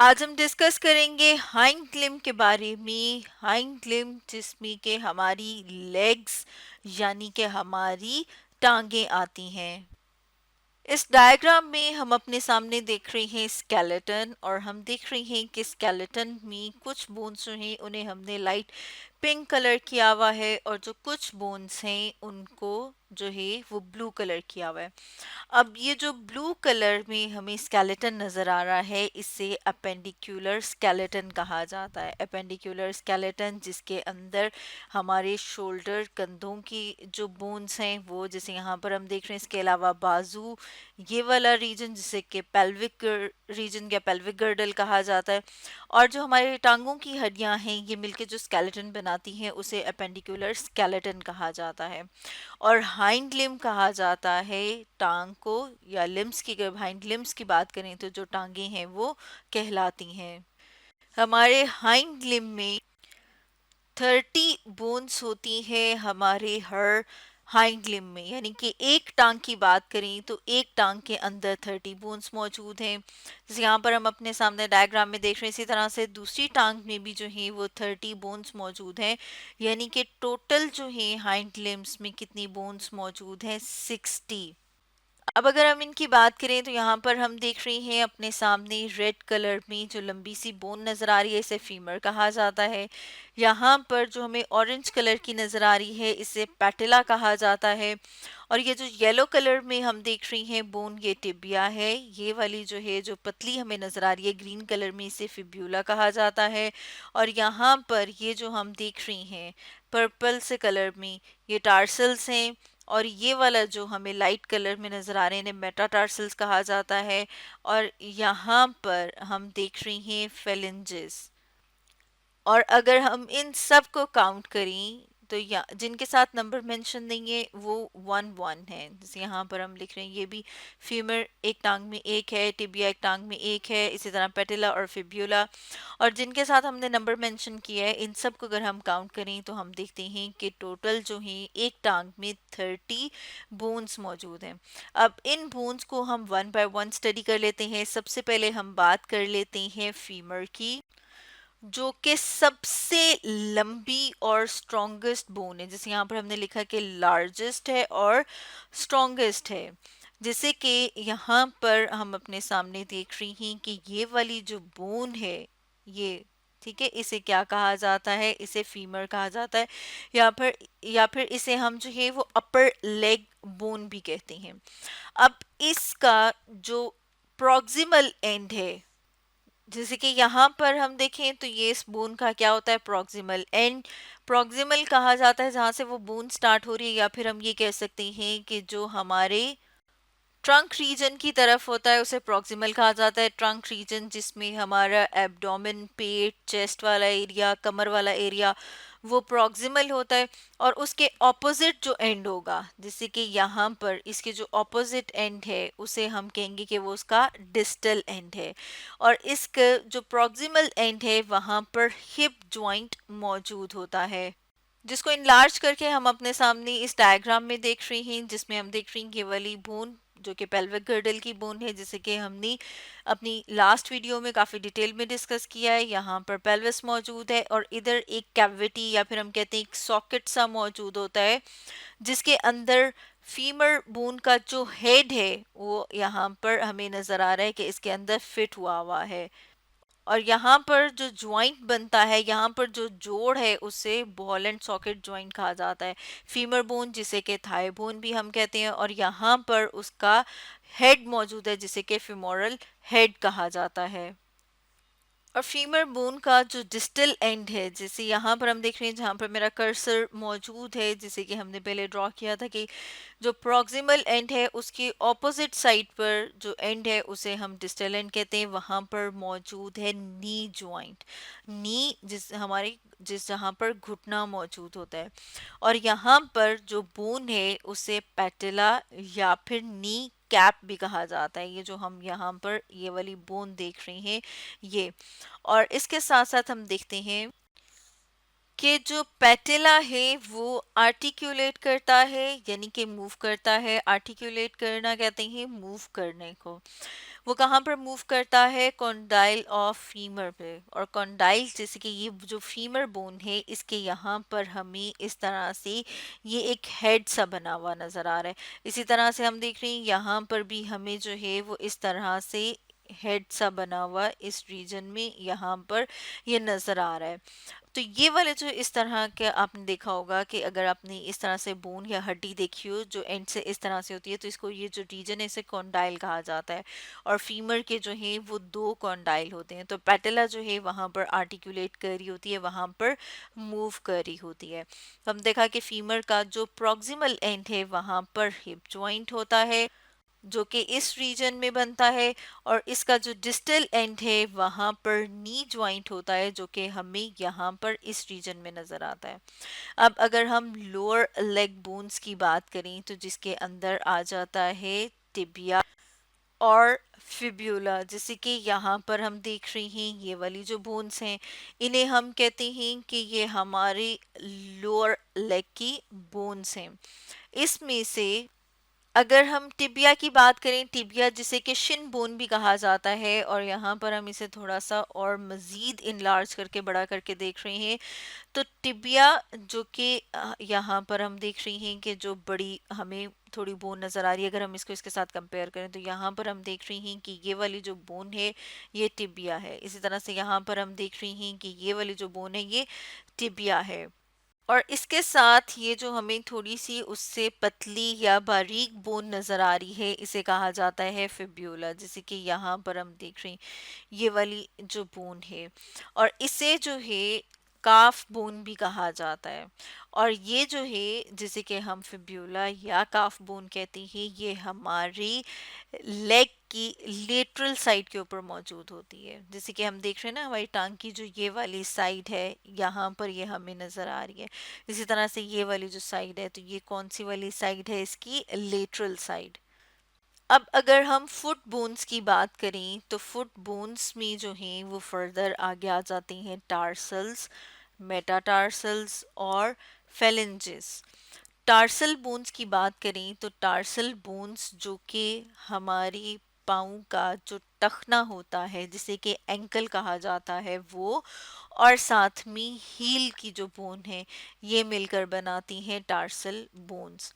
आज हम डिस्कस करेंगे हाइंड लिम्ब के बारे में। हाइंड लिम्ब जिसमें के हमारी लेग्स यानी कि हमारी टांगे आती हैं। इस डायग्राम में हम अपने सामने देख रहे हैं स्केलेटन, और हम देख रहे हैं कि स्केलेटन में कुछ बोन्स जो हैं उन्हें हमने लाइट पिंक कलर किया हुआ है, और जो कुछ बोन्स हैं उनको जो है वो ब्लू कलर किया हुआ है। अब ये जो ब्लू कलर में हमें स्केलेटन नजर आ रहा है, इसे अपेंडिकुलर स्केलेटन कहा जाता है। अपेंडिकुलर स्केलेटन जिसके अंदर हमारे शोल्डर कंधों की जो बोन्स हैं वो, जैसे यहाँ पर हम देख रहे हैं, इसके अलावा बाजू, ये वाला रीजन जिसे कि पेल्विक रीजन या पेल्विक गर्डल कहा जाता है, और जो हमारे टांगों की हड्डियां हैं ये मिलके जो स्केलेटन बनाती हैं उसे अपेंडिकुलर स्केलेटन कहा जाता है। और हाइंड लिम्ब कहा जाता है टांग को, या लिम्स की, अगर हाइंड लिम्स की बात करें तो जो टांगे हैं वो कहलाती हैं। हमारे हाइंड लिम्ब में 30 बोन्स होती है हमारे हर हाइंड लिम्ब में, यानी कि एक टांग की बात करें तो एक टांग के अंदर 30 बोन्स मौजूद हैं। जैसे यहाँ पर हम अपने सामने डायग्राम में देख रहे हैं, इसी तरह से दूसरी टांग में भी जो है वो 30 बोन्स मौजूद हैं, यानी कि टोटल जो है हाइंड लिम्स में कितनी बोन्स मौजूद हैं, 60। अब अगर हम इनकी बात करें तो यहाँ पर हम देख रहे हैं अपने सामने रेड कलर में जो लंबी सी बोन नजर आ रही है, इसे फीमर कहा जाता है। यहाँ पर जो हमें ऑरेंज कलर की नजर आ रही है इसे पैटेला कहा जाता है। और ये जो येलो कलर में हम देख रही हैं बोन, ये टिबिया है। ये वाली जो है जो पतली हमें नजर आ रही है ग्रीन कलर में, इसे फिब्यूला कहा जाता है। और यहाँ पर ये जो हम देख रही हैं पर्पल से कलर में, ये टार्सल्स हैं। और ये वाला जो हमें लाइट कलर में नजर आ रहे हैं इन्हें मेटाटार्सल्स कहा जाता है। और यहाँ पर हम देख रहे हैं फेलिंजेस। और अगर हम इन सब को काउंट करें तो या जिनके साथ नंबर मेंशन नहीं है वो 1 1 है। जैसे यहाँ पर हम लिख रहे हैं, ये भी फीमर एक टांग में एक है, टिबिया एक टांग में एक है, इसी तरह पेटिला और फिब्यूला। और जिनके साथ हमने नंबर मेंशन किया है इन सब को अगर हम काउंट करें तो हम देखते हैं कि टोटल जो है एक टांग में 30 बोन्स मौजूद हैं। अब इन बोन्स को हम वन बाय वन स्टडी कर लेते हैं। सबसे पहले हम बात कर लेते हैं फीमर की, जो कि सबसे लंबी और स्ट्रॉन्गेस्ट बोन है। जैसे यहाँ पर हमने लिखा कि लार्जेस्ट है और स्ट्रॉन्गेस्ट है। जैसे कि यहाँ पर हम अपने सामने देख रही हैं कि ये वाली जो बोन है ये, ठीक है, इसे क्या कहा जाता है, इसे फीमर कहा जाता है। या फिर इसे हम जो है वो अपर लेग बोन भी कहते हैं। अब इसका जो प्रॉक्सिमल एंड है, जैसे कि यहाँ पर हम देखें तो ये इस बोन का क्या होता है, प्रॉक्सिमल एंड। प्रॉक्सिमल कहा जाता है जहाँ से वो बोन स्टार्ट हो रही है, या फिर हम ये कह सकते हैं कि जो हमारे ट्रंक रीजन की तरफ होता है उसे प्रॉक्सिमल कहा जाता है। ट्रंक रीजन जिसमें हमारा एब्डोमेन, पेट, चेस्ट वाला एरिया, कमर वाला एरिया, वो प्रॉक्सिमल होता है। और उसके ऑपोजिट जो एंड होगा, जैसे कि यहाँ पर इसके जो ऑपोजिट एंड है उसे हम कहेंगे कि वो उसका डिस्टल एंड है। और इसका जो प्रॉक्सिमल एंड है वहाँ पर हिप जॉइंट मौजूद होता है, जिसको इनलार्ज करके हम अपने सामने इस डायग्राम में देख रहे हैं, जिसमें हम देख रहे हैं ये वाली बोन जो कि पेल्विक गर्डल की बोन है, जिसे कि हमने अपनी लास्ट वीडियो में काफ़ी डिटेल में डिस्कस किया है। यहाँ पर पेल्विस मौजूद है और इधर एक कैविटी या फिर हम कहते हैं एक सॉकेट सा मौजूद होता है, जिसके अंदर फीमर बोन का जो हेड है वो यहाँ पर हमें नज़र आ रहा है कि इसके अंदर फिट हुआ हुआ है। और यहाँ पर जो ज्वाइंट बनता है, यहाँ पर जो जोड़ है उसे बॉल एंड सॉकेट ज्वाइंट कहा जाता है। फीमर बोन जिसे कि थाई बोन भी हम कहते हैं, और यहाँ पर उसका हेड मौजूद है जिसे कि फिमोरल हेड कहा जाता है। और फीमर बोन का जो डिस्टल एंड है, जैसे यहाँ पर हम देख रहे हैं जहाँ पर मेरा कर्सर मौजूद है, जिसे कि हमने पहले ड्रॉ किया था कि जो प्रॉक्सिमल एंड है उसके ऑपोजिट साइड पर जो एंड है उसे हम डिस्टल एंड कहते हैं। वहां पर मौजूद है नी ज्वाइंट, नी जिस जहाँ पर घुटना मौजूद होता है। और यहाँ पर जो बोन है उसे पैटेला या फिर नी कैप भी कहा जाता है। ये जो हम यहाँ पर ये वाली बोन देख रहे हैं ये। और इसके साथ साथ हम देखते हैं कि जो पेटिला है वो आर्टिकुलेट करता है, यानी कि मूव करता है। आर्टिकुलेट करना कहते हैं मूव करने को। वो कहाँ पर मूव करता है? कॉन्डाइल ऑफ फीमर पे। और कॉन्डाइल जैसे कि ये जो फीमर बोन है, इसके यहाँ पर हमें इस तरह से ये एक हेड सा बना हुआ नजर आ रहा है। इसी तरह से हम देख रहे हैं यहाँ पर भी हमें जो है वो इस तरह से हेड सा बना हुआ इस रीजन में यहाँ पर ये नजर आ रहा है। तो ये वाले जो इस तरह के आपने देखा होगा कि अगर आपने इस तरह से बोन या हड्डी देखी हो जो एंड से इस तरह से होती है, तो इसको ये जो रीजन है इसे कॉन्डाइल कहा जाता है। और फीमर के जो है वो दो कॉन्डाइल होते हैं। तो पेटेला जो है वहां पर आर्टिकुलेट कर रही होती है, वहां पर मूव कर रही होती है। तो हम देखा कि फीमर का जो प्रॉक्सिमल एंड है वहां पर हिप जॉइंट होता है जो कि इस रीजन में बनता है। और इसका जो डिस्टल एंड है वहां पर नी ज्वाइंट होता है जो कि हमें यहाँ पर इस रीजन में नजर आता है। अब अगर हम लोअर लेग बोन्स की बात करें तो जिसके अंदर आ जाता है टिबिया और फिब्यूला, जैसे कि यहाँ पर हम देख रहे हैं ये वाली जो बोन्स हैं, इन्हें हम कहते हैं कि ये हमारे लोअर लेग की बोन्स हैं। इसमें से अगर हम टिबिया की बात करें, टिबिया जिसे कि शिन बोन भी कहा जाता है, और यहाँ पर हम इसे थोड़ा सा और मज़ीद इनलार्ज करके बड़ा करके देख रहे हैं, तो टिबिया जो कि यहाँ पर हम देख रहे हैं कि जो बड़ी हमें थोड़ी बोन नज़र आ रही है, अगर हम इसको इसके साथ कंपेयर करें तो यहाँ पर हम देख रहे हैं कि ये वाली जो बोन है ये टिबिया है। इसी तरह से यहाँ पर हम देख रहे हैं कि ये वाली जो बोन है ये टिबिया है। और इसके साथ ये जो हमें थोड़ी सी उससे पतली या बारीक बोन नजर आ रही है इसे कहा जाता है फिब्यूला, जैसे कि यहाँ पर हम देख रहे हैं ये वाली जो बोन है। और इसे जो है काफ बोन भी कहा जाता है। और ये जो है जिसे कि हम फिब्यूला या काफ बोन कहते हैं, ये हमारी लेग की लेटरल साइड के ऊपर मौजूद होती है। जैसे कि हम देख रहे हैं ना हमारी टांग की जो ये वाली साइड है यहाँ पर ये हमें नजर आ रही है। इसी तरह से ये वाली जो साइड है, तो ये कौन सी वाली साइड है? इसकी लेटरल साइड। अब अगर हम फुट बोन्स की बात करें तो फुट बोन्स में जो हैं वो फर्दर आगे आ जाते हैं टार्सल्स, मेटाटार्सल्स और फेलेंजेस। टार्सल बोन्स की बात करें तो टार्सल बोन्स जो कि हमारी पाँव का जो टखना होता है जिसे कि एंकल कहा जाता है वो, और साथ में हील की जो बोन है ये मिलकर बनाती हैं टार्सल बोन्स।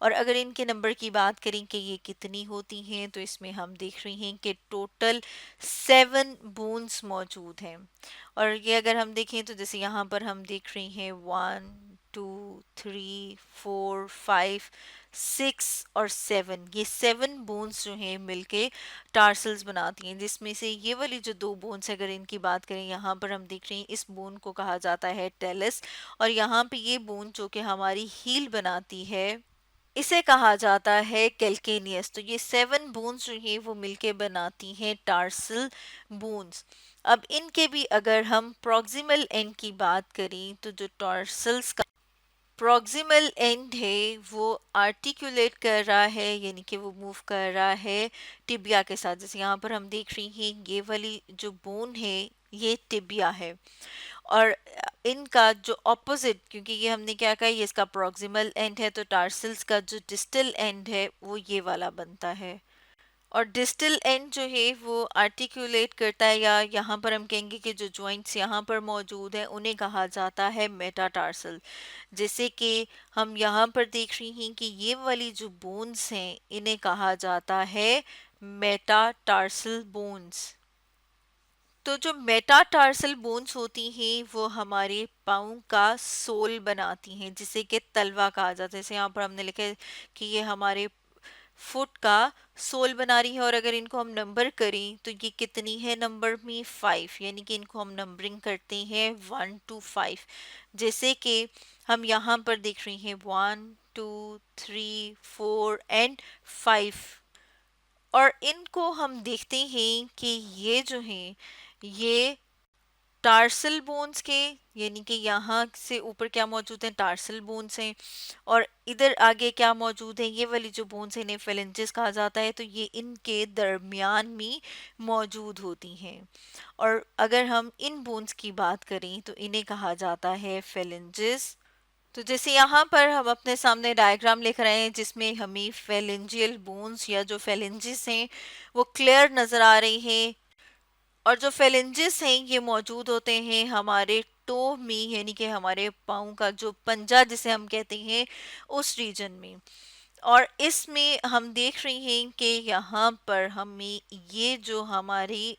और अगर इनके नंबर की बात करें कि ये कितनी होती हैं, तो इसमें हम देख रहे हैं कि टोटल 7 बोन्स मौजूद हैं। और ये अगर हम देखें तो जैसे यहाँ पर हम देख रहे हैं 1 2 3 4 5 6 और 7, ये 7 बोन्स जो हैं मिलके टार्सल्स बनाती हैं। जिसमें से ये वाली जो 2 बोन्स है अगर इनकी बात करें, यहाँ पर हम देख रहे हैं इस बोन को कहा जाता है टेलस। और यहाँ पे ये बोन जो कि हमारी हील बनाती है इसे कहा जाता है कैल्केनियस। तो ये 7 बोन्स जो हैं वो मिलके बनाती हैं टार्सल बोन्स। अब इनके भी अगर हम प्रॉक्सिमल एंड की बात करें तो जो टार्सल्स का प्रॉक्सिमल एंड है वो आर्टिकुलेट कर रहा है, यानी कि वो मूव कर रहा है टिबिया के साथ। जैसे यहाँ पर हम देख रहे हैं ये वाली जो बोन है ये टिबिया है। और इनका जो ऑपोजिट, क्योंकि ये हमने क्या कहा ये इसका प्रॉक्सिमल एंड है, तो टार्सल्स का जो डिस्टल एंड है वो ये वाला बनता है। और डिस्टल एंड जो है वो आर्टिकुलेट करता है, या यहाँ पर हम कहेंगे कि जो जॉइंट्स यहाँ पर मौजूद हैं उन्हें कहा जाता है मेटाटार्सल। जैसे कि हम यहाँ पर देख रही हैं कि ये वाली जो बोन्स हैं इन्हें कहा जाता है मेटाटार्सल बोन्स। तो जो मेटाटार्सल बोन्स होती हैं वो हमारे पाँव का सोल बनाती हैं, जिसे कि तलवा कहा जाता है। जैसे यहाँ पर हमने लिखा है कि ये हमारे फुट का सोल बना रही है। और अगर इनको हम नंबर करें तो ये कितनी है नंबर में? 5, यानी कि इनको हम नंबरिंग करते हैं 1 to 5। जैसे कि हम यहाँ पर देख रहे हैं 1 2 3 4 एंड 5। और इनको हम देखते हैं कि ये जो हैं ये टार्सल बोन्स के, यानी कि यहाँ से ऊपर क्या मौजूद है, टार्सल बोन्स हैं, और इधर आगे क्या मौजूद है, ये वाली जो बोन्स है इन्हें फेलेंजेस कहा जाता है। तो ये इनके दरमियान में मौजूद होती हैं। और अगर हम इन बोन्स की बात करें तो इन्हें कहा जाता है फेलेंजेस। तो जैसे यहाँ पर हम अपने सामने डायग्राम लिख रहे हैं जिसमें हमें फेलेंजियल बोन्स या जो फेलेंजेस हैं वो क्लियर नजर आ रही हैं। और जो फेलेंजेस हैं ये मौजूद होते हैं हमारे टो में, यानी कि हमारे पाँव का जो पंजा जिसे हम कहते हैं उस रीजन में। और इसमें हम देख रहे हैं कि यहाँ पर हमें ये जो हमारी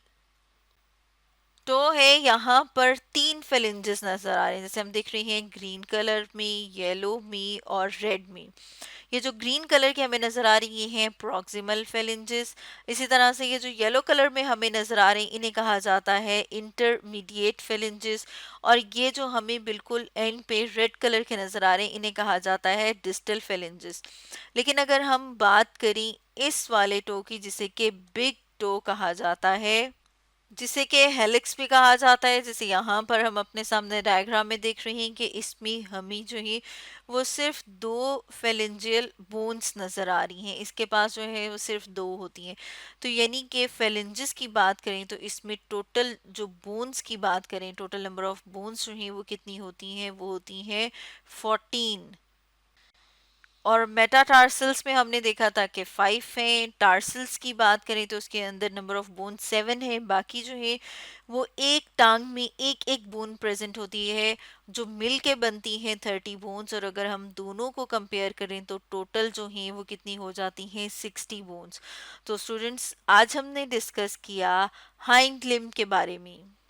तो है यहाँ पर तीन फेलेंजेस नजर आ रहे हैं, जैसे हम देख रहे हैं ग्रीन कलर में, येलो में और रेड में। ये जो ग्रीन कलर की हमें नजर आ रही ये हैं प्रॉक्सिमल फेलेंजेस। इसी तरह से ये जो येलो कलर में हमें नजर आ रहे हैं इन्हें कहा जाता है इंटरमीडिएट फेलेंजेस। और ये जो हमें बिल्कुल एंड पे रेड कलर के नजर आ रहे हैं इन्हें कहा जाता है डिस्टल फेलेंजेस। लेकिन अगर हम बात करें इस वाले टो की जिसे कि बिग टो कहा जाता है, जिसे कि हेलिक्स भी कहा जाता है, जैसे यहाँ पर हम अपने सामने डायग्राम में देख रहे हैं कि इसमें हमें जो है वो सिर्फ दो फेलेंजियल बोन्स नजर आ रही हैं, इसके पास जो है वो सिर्फ दो होती हैं। तो यानी कि फेलेंजिस की बात करें तो इसमें टोटल जो बोन्स की बात करें, टोटल नंबर ऑफ बोन्स जो हैं वो कितनी होती हैं, वो होती हैं 14। और मेटाटार्सल्स में हमने देखा था कि 5 हैं। टार्सल्स की बात करें तो उसके अंदर नंबर ऑफ बोन 7 है। बाकी जो है वो एक टांग में एक एक बोन प्रेजेंट होती है जो मिल के बनती हैं 30 बोन्स। और अगर हम दोनों को कंपेयर करें तो टोटल जो हैं वो कितनी हो जाती हैं 60 बोन्स। तो स्टूडेंट्स आज हमने डिस्कस किया हाइंड लिम्ब के बारे में।